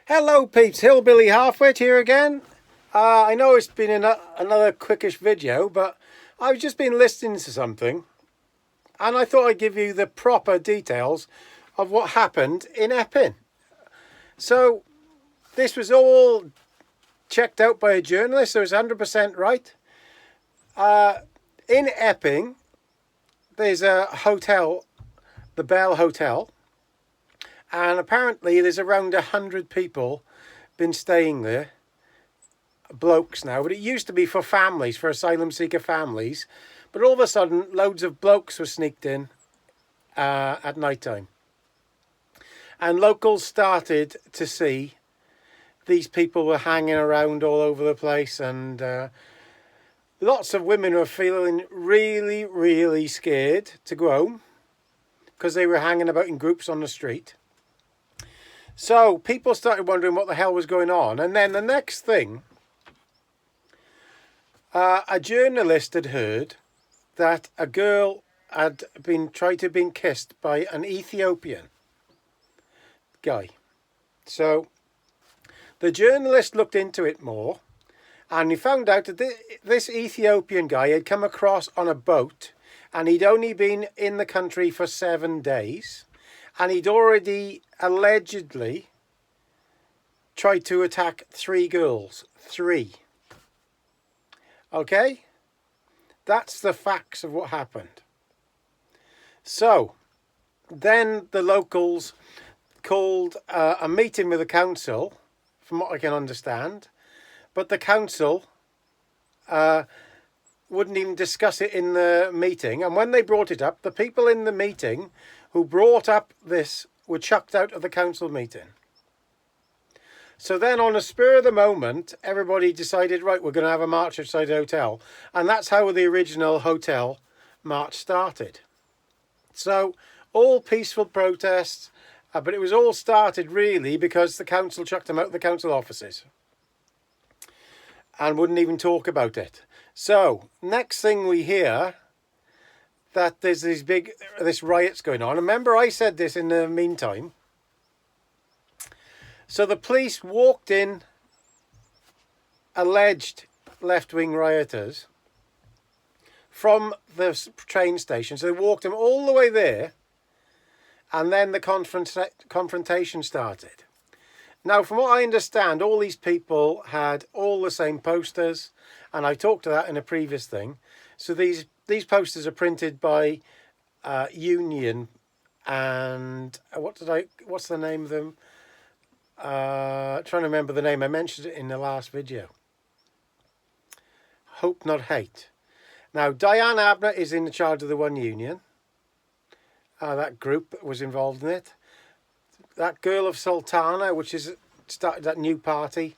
Hello peeps, Hillbilly Halfwit here again. I know it's been another quickish video, but I've just been listening to something and I thought I'd give you the proper details of what happened in Epping. So this was all checked out by a journalist, so it's 100% right. In Epping, there's a hotel, the Bell Hotel, and apparently there's around 100 people been staying there. Blokes now, but it used to be for families, for asylum seeker families, but all of a sudden loads of blokes were sneaked in at night time, and locals started to see these people were hanging around all over the place, and lots of women were feeling really scared to go home because they were hanging about in groups on the street. So people started wondering what the hell was going on, and then the next thing, a journalist had heard that a girl had tried to be kissed by an Ethiopian guy. So the journalist looked into it more, and he found out that this Ethiopian guy had come across on a boat, and he'd only been in the country for 7 days, and he'd already allegedly tried to attack 3 girls. 3. Okay? That's the facts of what happened. So, then the locals called a meeting with the council, from what I can understand, but the council wouldn't even discuss it in the meeting, and when they brought it up, the people in the meeting who brought up this were chucked out of the council meeting. So then on a spur of the moment, everybody decided, right, we're going to have a march outside the hotel. And that's how the original hotel march started. So all peaceful protests, but it was all started really because the council chucked them out of the council offices and wouldn't even talk about it. So next thing we hear that there's this riots going on. Remember I said this in the meantime. So the police walked in alleged left-wing rioters from the train station. So they walked them all the way there, and then the confrontation started. Now, from what I understand, all these people had all the same posters, and I talked to that in a previous thing. So these posters are printed by Union, and what's the name of them? Trying to remember the name. I mentioned it in the last video. Hope Not Hate. Now, Diane Abner is in charge of the One Union. That group was involved in it. That girl of Sultana, which is started that new party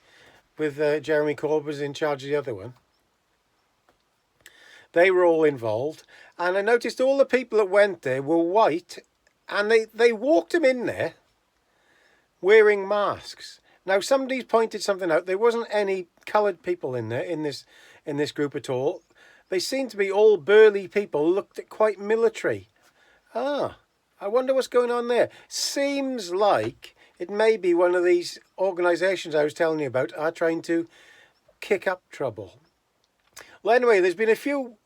with Jeremy Corbyn, was in charge of the other one. They were all involved. And I noticed all the people that went there were white, and they walked them in there wearing masks. Now somebody's pointed something out. There wasn't any coloured people in there in this group at all. They seemed to be all burly people, looked quite military. I wonder what's going on there. Seems like it may be one of these organisations I was telling you about are trying to kick up trouble. Well, anyway, there's been a few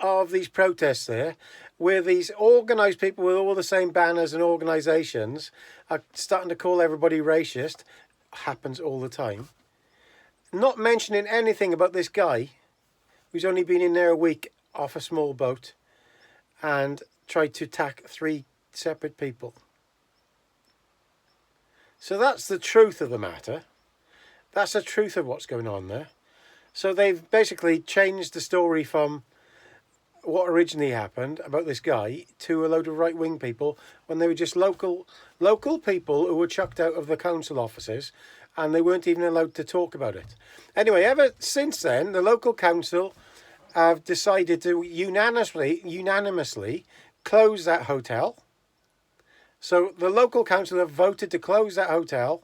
of these protests there where these organised people with all the same banners and organisations are starting to call everybody racist. Happens all the time. Not mentioning anything about this guy who's only been in there a week off a small boat and tried to attack 3 separate people. So that's the truth of the matter. That's the truth of what's going on there. So they've basically changed the story from what originally happened about this guy to a load of right-wing people when they were just local people who were chucked out of the council offices, and they weren't even allowed to talk about it. Anyway, ever since then, the local council have decided to unanimously close that hotel. So the local council have voted to close that hotel,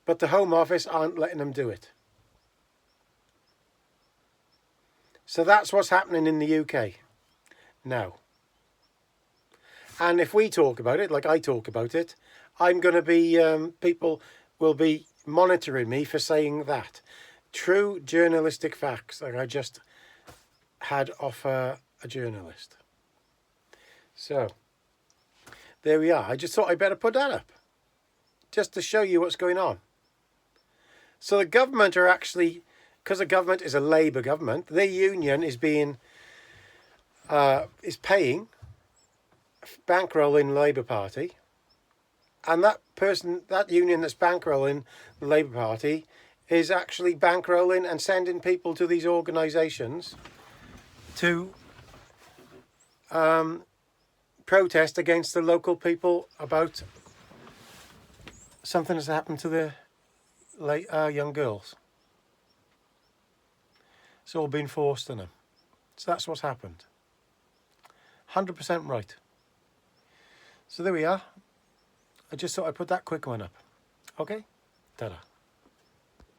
but the Home Office aren't letting them do it. So that's what's happening in the UK now. And if we talk about it, like I talk about it, I'm going to be people will be monitoring me for saying that. True journalistic facts that I just had off a journalist. So, there we are. I just thought I'd better put that up, just to show you what's going on. So the government are actually, because the government is a Labour government, their union is being, is paying bankrolling the Labour Party, and that union that's bankrolling the Labour Party is actually bankrolling and sending people to these organisations to protest against the local people about something that's happened to the young girls. It's all been forced on them. So that's what's happened. 100% right. So there we are. I just thought I'd put that quick one up. Okay? Ta-da.